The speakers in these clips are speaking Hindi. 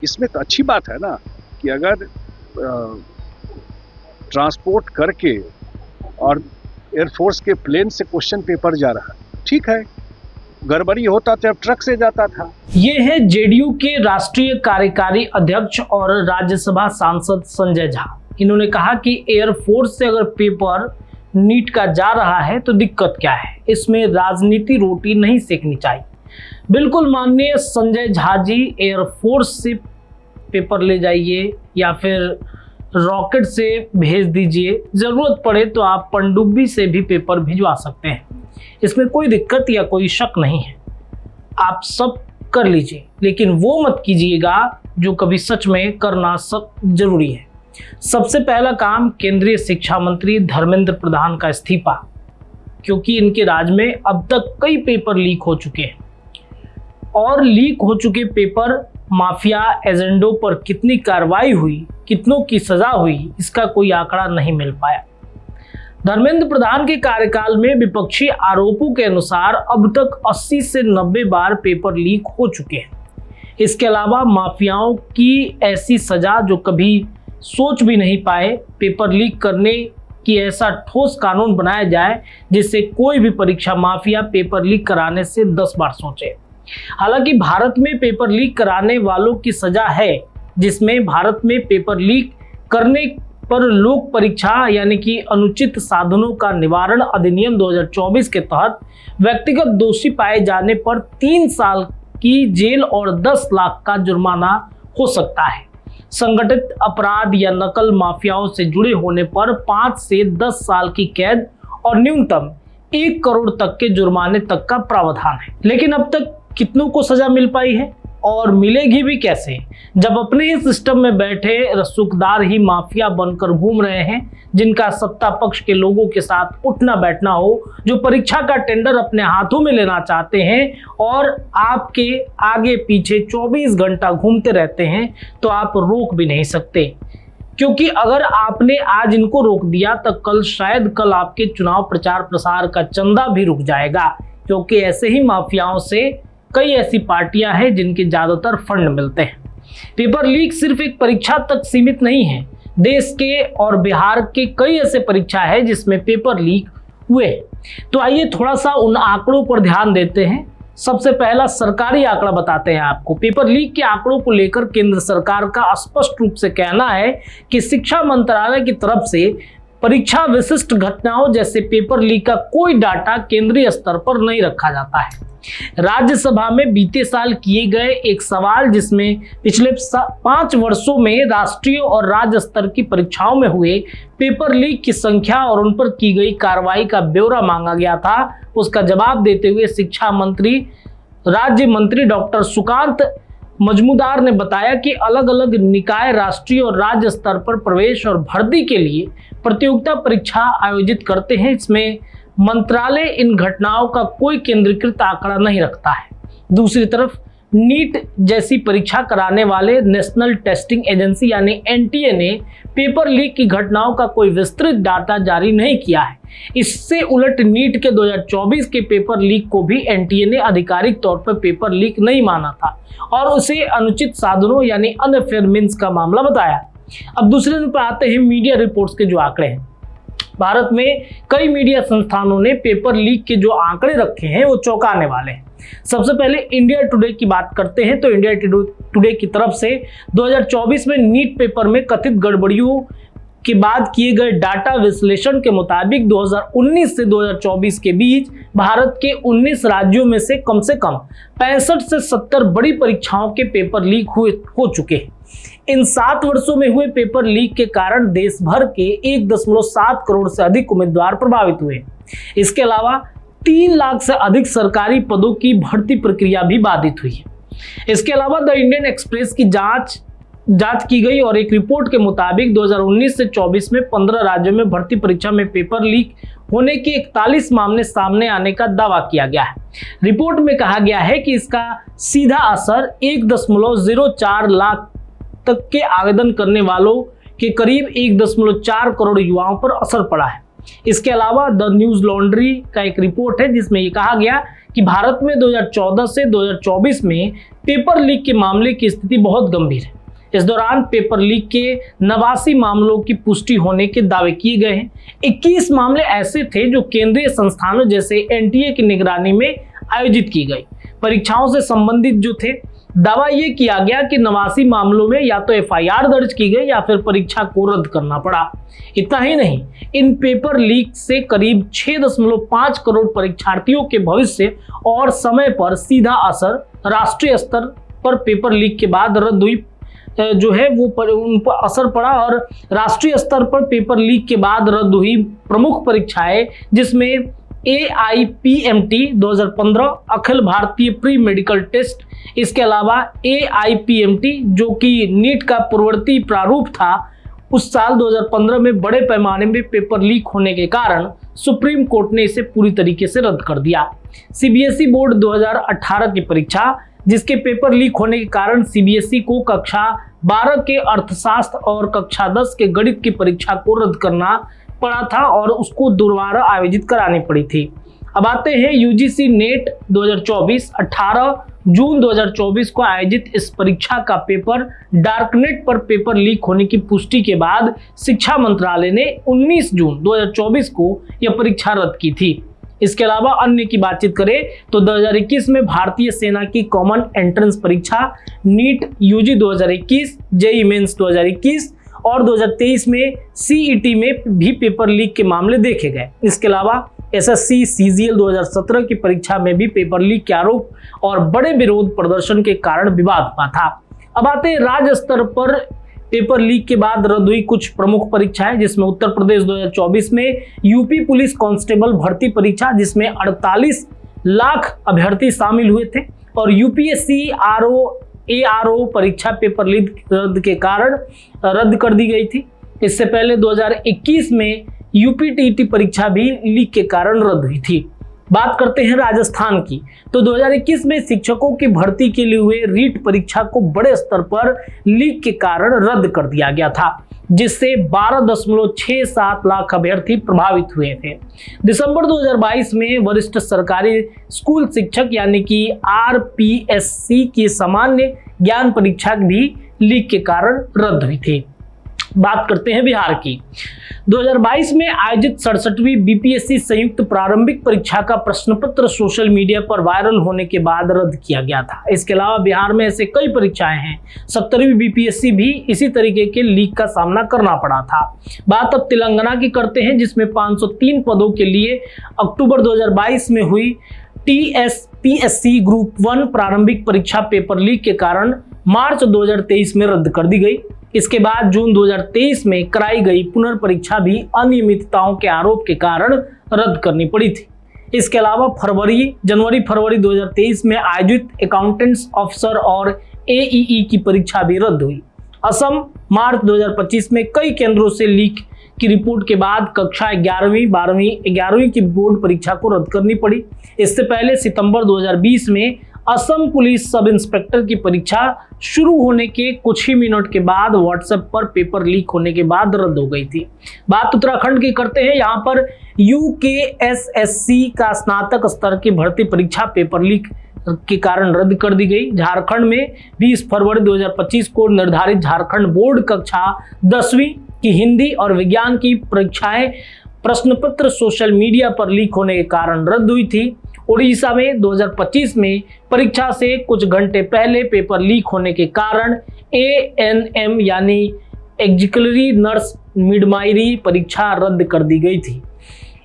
इसमें तो अच्छी बात है ना कि अगर ट्रांसपोर्ट करके और एयरफोर्स के प्लेन से क्वेश्चन पेपर जा रहा है, ठीक है। गड़बड़ी होता तो अब ट्रक से जाता था। ये है जेडीयू के राष्ट्रीय कार्यकारी अध्यक्ष और राज्यसभा सांसद संजय झा। इन्होंने कहा कि एयरफोर्स से अगर पेपर नीट का जा रहा है तो दिक्कत क्या है, इसमें राजनीति रोटी नहीं सेकनी चाहिए। बिल्कुल माननीय संजय झा जी, एयरफोर्स से पेपर ले जाइए या फिर रॉकेट से भेज दीजिए, जरूरत पड़े तो आप पनडुब्बी से भी पेपर भिजवा सकते हैं, इसमें कोई दिक्कत या कोई शक नहीं है। आप सब कर लीजिए, लेकिन वो मत कीजिएगा जो कभी सच में करना सब जरूरी है। सबसे पहला काम केंद्रीय शिक्षा मंत्री धर्मेंद्र प्रधान का इस्तीफा, क्योंकि इनके राज में अब तक कई पेपर लीक हो चुके हैं और लीक हो चुके पेपर माफिया एजेंडों पर कितनी कार्रवाई हुई, कितनों की सजा हुई, इसका कोई आंकड़ा नहीं मिल पाया। धर्मेंद्र प्रधान के कार्यकाल में विपक्षी आरोपों के अनुसार अब तक 80 से 90 बार पेपर लीक हो चुके हैं। इसके अलावा माफियाओं की ऐसी सजा जो कभी सोच भी नहीं पाए, पेपर लीक करने की ऐसा ठोस कानून बनाया जाए जिससे कोई भी परीक्षा माफिया पेपर लीक कराने से 10 बार सोचे। हालांकि भारत में पेपर लीक कराने वालों की सजा है, जिसमें भारत में पेपर लीक करने पर लोक परीक्षा यानी कि अनुचित साधनों का निवारण अधिनियम 2024 के तहत व्यक्तिगत दोषी पाए जाने पर 3 साल की जेल और 10 लाख का जुर्माना हो सकता है। संगठित अपराध या नकल माफियाओं से जुड़े होने पर 5 से 10 साल की कैद और न्यूनतम 1 करोड़ तक के जुर्माने तक का प्रावधान है। लेकिन अब तक कितनों को सजा मिल पाई है और मिलेगी भी कैसे, जब अपने ही सिस्टम में बैठे रसूखदार ही माफिया बनकर घूम रहे हैं, जिनका सत्ता पक्ष के लोगों के साथ उठना बैठना हो, जो परीक्षा का टेंडर अपने हाथों में लेना चाहते हैं और आपके आगे पीछे 24 घंटा घूमते रहते हैं, तो आप रोक भी नहीं सकते। क्योंकि अगर आपने आज इनको रोक दिया तो कल शायद कल आपके चुनाव प्रचार प्रसार का चंदा भी रुक जाएगा, क्योंकि ऐसे ही माफियाओं से कई ऐसी पार्टियां हैं जिनके ज्यादातर फंड मिलते हैं। पेपर लीक सिर्फ एक परीक्षा तक सीमित नहीं है। देश के और बिहार के कई ऐसे परीक्षा है जिसमें पेपर लीक हुए। तो आइए थोड़ा सा उन आंकड़ों पर ध्यान देते हैं। सबसे पहला सरकारी आंकड़ा बताते हैं आपको। पेपर लीक के आंकड़ों को लेकर केंद्र सरकार का स्पष्ट रूप से कहना है कि शिक्षा मंत्रालय की तरफ से परीक्षा विशिष्ट घटनाओं जैसे पेपर लीक का कोई डाटा केंद्रीय स्तर पर नहीं रखा जाता है। राज्यसभा में बीते साल किए गए एक सवाल जिसमें पिछले 5 वर्षों में राष्ट्रीय और राज्य स्तर की परीक्षाओं में हुए पेपर लीक की संख्या और उन पर की गई कार्रवाई का ब्यौरा मांगा गया था, उसका जवाब देते हुए शिक्षा मंत्री राज्य मंत्री डॉक्टर सुकांत मजूमदार ने बताया कि अलग अलग निकाय राष्ट्रीय और राज्य स्तर पर प्रवेश और भर्ती के लिए प्रतियोगिता परीक्षा आयोजित करते हैं। इसमें मंत्रालय इन घटनाओं का कोई केंद्रीकृत आंकड़ा नहीं रखता है। दूसरी तरफ नीट जैसी परीक्षा कराने वाले नेशनल टेस्टिंग एजेंसी यानी एनटीए ने पेपर लीक की घटनाओं का कोई विस्तृत डाटा जारी नहीं किया है। इससे उलट नीट के 2024 के पेपर लीक को भी एनटीए ने आधिकारिक तौर पर पेपर लीक नहीं माना था और उसे अनुचित साधनों यानी अनफेयर मीन्स का मामला बताया। अब दूसरे दिन पर आते हैं मीडिया रिपोर्ट्स के जो आंकड़े हैं। भारत में कई मीडिया संस्थानों ने पेपर लीक के जो आंकड़े रखे हैं वो चौंकाने वाले हैं। सबसे पहले इंडिया टुडे की बात करते हैं तो इंडिया टुडे की तरफ से 2024 में नीट पेपर में कथित गड़बड़ियों के बाद किए गए डाटा विश्लेषण के मुताबिक 2019 से 2024 के बीच भारत के 19 राज्यों में से कम 65 से 70 बड़ी परीक्षाओं के पेपर लीक हो चुके हैं। इन 7 वर्षों में हुए पेपर लीक के कारण देश भर के 1.7 करोड़ से अधिक उम्मीदवार प्रभावित हुए। इसके अलावा 3 लाख से अधिक सरकारी पदों की भर्ती प्रक्रिया भी बाधित हुई है। इसके अलावा द इंडियन एक्सप्रेस की जांच की गई और एक रिपोर्ट के मुताबिक 2019 से 24 में 15 राज्यों में भर्ती परीक्षा में पेपर लीक होने के 41 मामले सामने आने का दावा किया गया है। रिपोर्ट में कहा गया है कि इसका सीधा असर 1.04 लाख तक के आवेदन करने वालों के करीब 1.4 करोड़ युवाओं पर असर पड़ा है। इसके अलावा द न्यूज लॉन्ड्री का एक रिपोर्ट है जिसमें ये कहा गया कि भारत में 2014 से 2024 में पेपर लीक के मामले की स्थिति बहुत गंभीर है। इस दौरान पेपर लीक के 89 मामलों की पुष्टि होने के दावे किए गए हैं। 21 मामले ऐसे थे जो केंद्रीय संस्थानों जैसे एनटीए की निगरानी में आयोजित की गई परीक्षाओं से संबंधित जो थे। दावा यह किया गया कि 89 मामलों में या तो एफआईआर दर्ज की गई या फिर परीक्षा को रद्द करना पड़ा। इतना ही नहीं, इन पेपर लीक से करीब 6.5 करोड़ परीक्षार्थियों के भविष्य और समय पर सीधा असर राष्ट्रीय स्तर पर पेपर लीक के बाद रद्द हुई जो है वो उन पर असर पड़ा। और राष्ट्रीय स्तर पर पेपर लीक के बाद रद्द हुई प्रमुख परीक्षाएं जिसमें AIPMT 2015 Akhil Bharatiya pre medical test, इसके अलावा AIPMT जो कि नीट का पूर्ववर्ती प्रारूप था, उस साल 2015 में बड़े पैमाने में पेपर लीक होने के कारण सुप्रीम कोर्ट ने इसे पूरी तरीके से रद्द कर दिया। CBSE बोर्ड 2018 की परीक्षा जिसके पेपर लीक होने के कारण CBSE को कक्षा 12 के अर्थशास्त्र और कक्षा 10 के गणित की परीक्षा को रद्द करना पड़ा था और उसको दोबारा आयोजित करानी पड़ी थी। अब आते हैं UGC नेट 2024। 18 जून 2024 को आयोजित इस परीक्षा का पेपर डार्कनेट पर पेपर लीक होने की पुष्टि के बाद शिक्षा मंत्रालय ने 19 जून 2024 को यह परीक्षा रद्द की थी। इसके अलावा अन्य की बातचीत करें तो 2021 में भारतीय सेना की कॉमन एंट्रेंस परीक्षा नीट UG 2021, JEE मेंस 2021 और 2023 में CET में भी पेपर लीक के मामले देखे गए। इसके अलावा SSC CGL 2017 की परीक्षा में भी पेपर लीक के आरोप और बड़े विरोध प्रदर्शन के कारण विवाद हुआ था। अब आते हैं राज्य स्तर पर पेपर लीक के बाद रद्द हुई कुछ प्रमुख परीक्षाएं जिसमें उत्तर प्रदेश 2024 में यूपी पुलिस कांस्टेबल भर्ती परीक्षा जिसमें 48 लाख अभ्यर्थी शामिल हुए थे और UPSC ARO परीक्षा पेपर लीक रद्द के कारण रद्द कर दी गई थी। इससे पहले 2021 में UPTET परीक्षा भी लीक के कारण रद्द हुई थी। बात करते हैं राजस्थान की तो 2021 में शिक्षकों की भर्ती के लिए हुए रीट परीक्षा को बड़े स्तर पर लीक के कारण रद्द कर दिया गया था जिससे 12.67 लाख अभ्यर्थी प्रभावित हुए थे। दिसंबर 2022 में वरिष्ठ सरकारी स्कूल शिक्षक यानी कि RPSC की सामान्य ज्ञान परीक्षा भी लीक के कारण रद्द हुई थी। बात करते हैं बिहार की। 2022 में आयोजित 67वीं BPSC संयुक्त प्रारंभिक परीक्षा का प्रश्न पत्र सोशल मीडिया पर वायरल होने के बाद रद्द किया गया था। इसके अलावा बिहार में ऐसे कई परीक्षाएं हैं। 70वीं BPSC भी इसी तरीके के लीक का सामना करना पड़ा था। बात अब तेलंगाना की करते हैं जिसमें 503 पदों के लिए अक्टूबर 2022 में हुई TSPSC ग्रुप 1 प्रारंभिक परीक्षा पेपर लीक के कारण मार्च 2023 में रद्द कर दी गई। इसके बाद जून 2023 में कराई गई पुनर्परीक्षा भी अनियमितताओं के आरोप के कारण रद्द करनी पड़ी थी। इसके अलावा जनवरी फरवरी 2023 में आयोजित अकाउंटेंट्स ऑफिसर और AEE की परीक्षा भी रद्द हुई। असम मार्च 2025 में कई केंद्रों से लीक की रिपोर्ट के बाद कक्षा 11वीं की बोर्ड परीक्षा को रद्द करनी पड़ी। इससे पहले सितंबर 2020 में असम पुलिस सब इंस्पेक्टर की परीक्षा शुरू होने के कुछ ही मिनट के बाद व्हाट्सएप पर पेपर लीक होने के बाद रद्द हो गई थी। बात उत्तराखंड की करते हैं। यहाँ पर UKSSC का स्नातक स्तर की भर्ती परीक्षा पेपर लीक के कारण रद्द कर दी गई। झारखंड में 20 फरवरी 2025 को निर्धारित झारखंड बोर्ड कक्षा 10वीं की हिंदी और विज्ञान की परीक्षाएं प्रश्न पत्र सोशल मीडिया पर लीक होने के कारण रद्द हुई थी। उड़ीसा में 2025 में परीक्षा से कुछ घंटे पहले पेपर लीक होने के कारण ANM यानी एक्जिलरी नर्स मिडवाइफरी परीक्षा रद्द कर दी गई थी।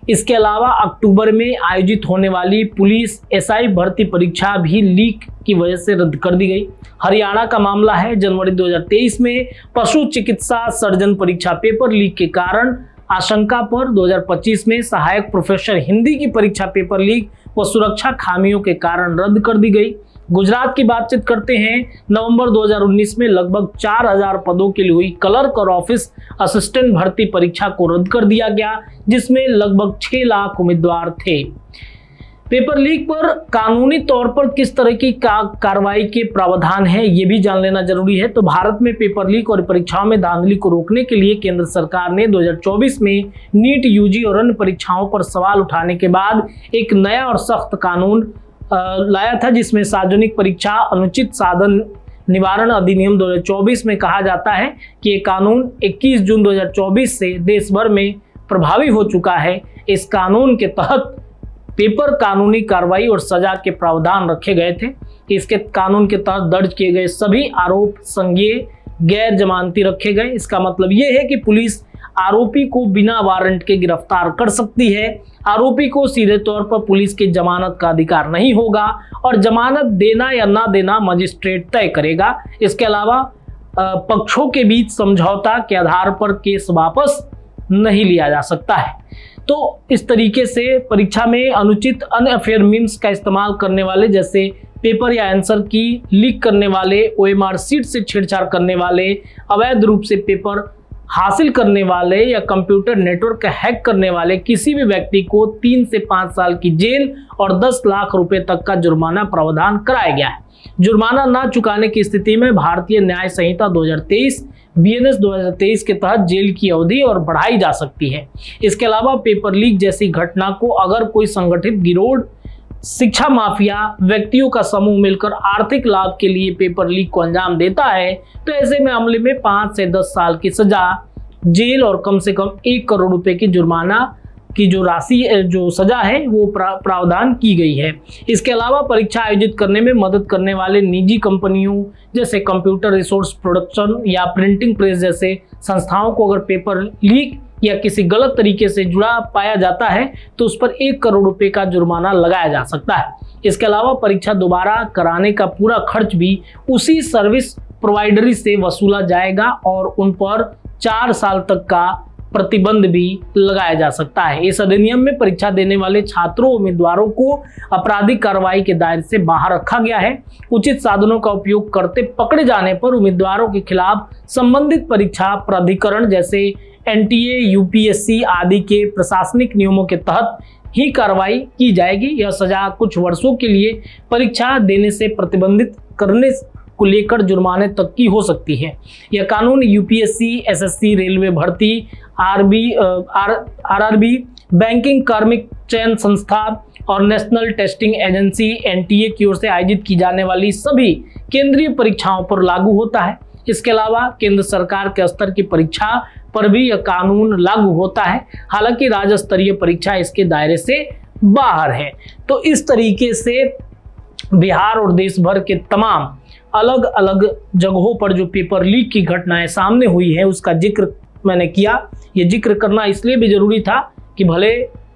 इसके अलावा अक्टूबर में आयोजित होने वाली पुलिस SI भर्ती परीक्षा भी लीक की वजह से रद्द कर दी गई। हरियाणा का मामला है। जनवरी 2023 में पशु चिकित्सा सर्जन परीक्षा पेपर लीक के कारण आशंका पर 2025 में सहायक प्रोफेसर हिंदी की परीक्षा पेपर लीक व सुरक्षा खामियों के कारण रद्द कर दी गई। गुजरात की बातचीत करते हैं। नवंबर 2019 में लगभग 4000 पदों के लिए हुई क्लर्क और ऑफिस असिस्टेंट भर्ती परीक्षा को रद्द कर दिया गया जिसमें लगभग 6 लाख उम्मीदवार थे। पेपर लीक पर कानूनी तौर पर किस तरह की कार्रवाई के प्रावधान है, ये भी जान लेना जरूरी है। तो भारत में पेपर लीक और परीक्षाओं में धांधली को रोकने के लिए केंद्र सरकार ने 2024 में नीट, यूजी और अन्य परीक्षाओं पर सवाल उठाने के बाद एक नया और सख्त कानून लाया था, जिसमें सार्वजनिक परीक्षा अनुचित साधन निवारण अधिनियम 2024 में कहा जाता है कि ये कानून 21 जून 2024 से देश भर में प्रभावी हो चुका है। इस कानून के तहत पेपर कानूनी कार्रवाई और सजा के प्रावधान रखे गए थे। इसके कानून के तहत दर्ज किए गए सभी आरोप संज्ञेय गैर जमानती रखे गए। इसका मतलब यह है कि पुलिस आरोपी को बिना वारंट के गिरफ्तार कर सकती है। आरोपी को सीधे तौर पर पुलिस की जमानत का अधिकार नहीं होगा और जमानत देना या ना देना मजिस्ट्रेट तय करेगा। इसके अलावा पक्षों के बीच समझौता के आधार पर केस वापस नहीं लिया जा सकता है। तो इस तरीके से परीक्षा में अनुचित अनफेयर मीम्स का इस्तेमाल करने वाले, जैसे पेपर या आंसर की लीक करने वाले, OMR सीट से छेड़छाड़ करने वाले, अवैध रूप से पेपर हासिल करने वाले या कंप्यूटर नेटवर्क हैक करने वाले किसी भी व्यक्ति को 3 से 5 साल की जेल और 10 लाख रुपए तक का जुर्माना प्रावधान कराया गया है। जुर्माना न चुकाने की स्थिति में भारतीय न्याय संहिता 2023 BNS 2023 के तहत जेल की अवधि और बढ़ाई जा सकती है। इसके अलावा पेपर लीक जैसी घटना को अगर कोई संगठित गिरोह, शिक्षा माफिया, व्यक्तियों का समूह मिलकर आर्थिक लाभ के लिए पेपर लीक को अंजाम देता है, तो ऐसे मामले में 5 से 10 साल की सजा, जेल और कम से कम 1 करोड़ रुपए की जुर्माना की जो राशि, जो सजा है, वो प्रावधान की गई है। इसके अलावा परीक्षा आयोजित करने में मदद करने वाले निजी कंपनियों जैसे कंप्यूटर रिसोर्स प्रोडक्शन या प्रिंटिंग प्रेस जैसे संस्थाओं को अगर पेपर लीक या किसी गलत तरीके से जुड़ा पाया जाता है तो उस पर 1 करोड़ रुपए का जुर्माना लगाया जा सकता है। इसके अलावा परीक्षा दोबारा कराने का पूरा खर्च भी उसी सर्विस प्रोवाइडर से वसूला जाएगा और उन पर 4 साल तक का प्रतिबंध भी लगाया जा सकता है। इस अधिनियम में परीक्षा देने वाले छात्रों, उम्मीदवारों को आपराधिक कार्रवाई के दायरे से बाहर रखा गया है। उचित साधनों का उपयोग करते पकड़े जाने पर उम्मीदवारों के खिलाफ संबंधित परीक्षा प्राधिकरण जैसे NTA, UPSC आदि के प्रशासनिक नियमों के तहत ही कार्रवाई की जाएगी। यह सजा कुछ वर्षों के लिए परीक्षा देने से प्रतिबंधित करने को लेकर जुर्माने तक की हो सकती है। यह कानून UPSC, SSC, रेलवे भर्ती, RRB, बैंकिंग, कार्मिक चयन संस्था और नेशनल टेस्टिंग एजेंसी NTA की ओर से आयोजित की जाने वाली सभी केंद्रीय परीक्षाओं पर लागू होता है। इसके अलावा केंद्र सरकार के स्तर की परीक्षा पर भी यह कानून लागू होता है, हालांकि राज्य स्तरीय परीक्षा इसके दायरे से बाहर है। तो इस तरीके से बिहार और देश भर के तमाम अलग अलग जगहों पर जो पेपर लीक की घटनाएं सामने हुई है उसका जिक्र मैंने किया। ये जिक्र करना इसलिए भी जरूरी था कि भले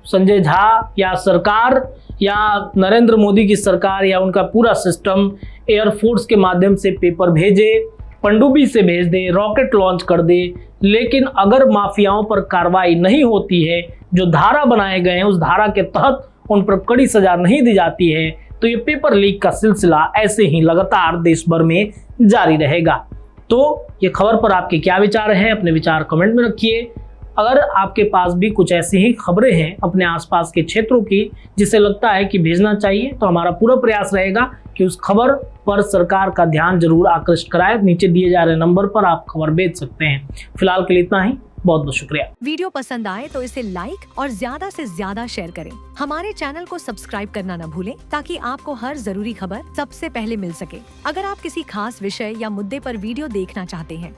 संजय झा या सरकार या नरेंद्र मोदी की सरकार या उनका पूरा सिस्टम एयरफोर्स के माध्यम से पेपर भेजे, पनडुब्बी से भेज दे, रॉकेट लॉन्च कर दे, लेकिन अगर माफियाओं पर कार्रवाई नहीं होती है, जो धारा बनाए गए हैं उस धारा के तहत उन पर कड़ी सजा नहीं दी जाती है, तो ये पेपर लीक का सिलसिला ऐसे ही लगातार देश भर में जारी रहेगा। तो ये खबर पर आपके क्या विचार हैं, अपने विचार कमेंट में रखिए। अगर आपके पास भी कुछ ऐसी ही खबरें हैं अपने आसपास के क्षेत्रों की जिसे लगता है कि भेजना चाहिए, तो हमारा पूरा प्रयास रहेगा कि उस खबर पर सरकार का ध्यान जरूर आकृष्ट कराए। नीचे दिए जा रहे नंबर पर आप खबर भेज सकते हैं। फिलहाल के लिए इतना ही, बहुत बहुत शुक्रिया। वीडियो पसंद आए तो इसे लाइक और ज्यादा से ज्यादा शेयर करें। हमारे चैनल को सब्सक्राइब करना न भूलें ताकि आपको हर जरूरी खबर सबसे पहले मिल सके। अगर आप किसी खास विषय या मुद्दे पर वीडियो देखना चाहते हैं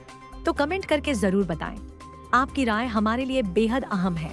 तो कमेंट करके जरूर बताएं। आपकी राय हमारे लिए बेहद अहम है।